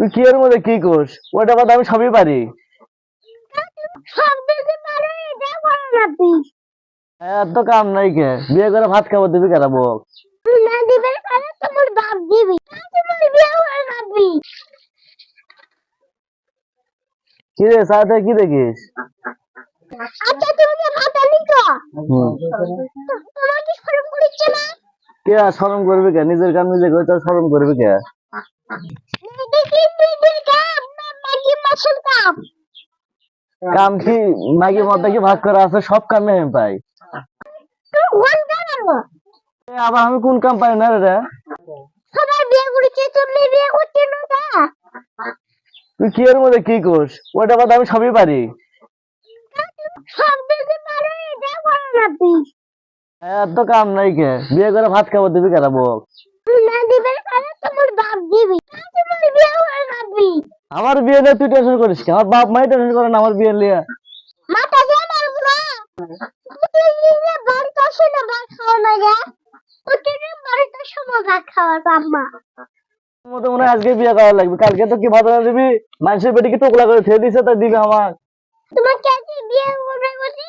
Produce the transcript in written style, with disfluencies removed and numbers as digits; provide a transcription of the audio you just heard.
তুই কি এর মধ্যে কি করস? ওটা বাদ আমি সবই পারি। সব দিতে পারো এটা করো না তুই। এত কাম নাই কে? বিয়ে করে ভাত খাবো দিবি কেন বল? তুই না দিবে পারো তোমার বাপ দিবি তোমার বিয়ে করে রাখবি। কি রে সাথে কি দেখিস? আচ্ছা তুমি যে ভাত আনি তো হুম। তোমার কি শরম করছে না? কে আর শরম করবি কে? নিজের কাম নিজে করে তো শরম করবি কে? দেখি নিজের কাম না মাগি মাসের কাম। কাম কি মাগি মধ্যে কি ভাগ করা আছে? সব কামে আমি পাই। তুই কোন কামাবো? আবার আমি কোন কাম পাই না রে? সবাই বিয়ে করেছে তুমি বিয়ে করতে না তা? তুই কি এর মধ্যে কি করস? ওটা বাদ আমি সবই পারি। সব দিতে পারো এটা করো না তুই। এত কাম নাই কে? বিয়ে করে ভাত খাবো দিবি কেন বল? তুই না দিবে পারো তোমার বাপ দিবি তোমার বিয়ে করে রাখবি। আমার বিয়ে নিয়ে তুই টেনশন করিস কি? আমার বাপ মাই টেনশন করে না আমার বিয়ে নিয়ে। মাথা দিয়ে মারবো না। তুই নিজে বাড়িতে আসে না ভাত খাওয়া না গা। প্রতিদিন বাড়িতে সময় ভাত খাওয়ার আম্মা। মতো মনে হয় আজকে বিয়ে করা লাগবে। কালকে তো কি ভাত রান্না দিবি? মানুষের পেটে কি টোকলা করে ছেড়ে দিছে তাই দিবি আমার। তোমার কে বিয়ে করবে বলে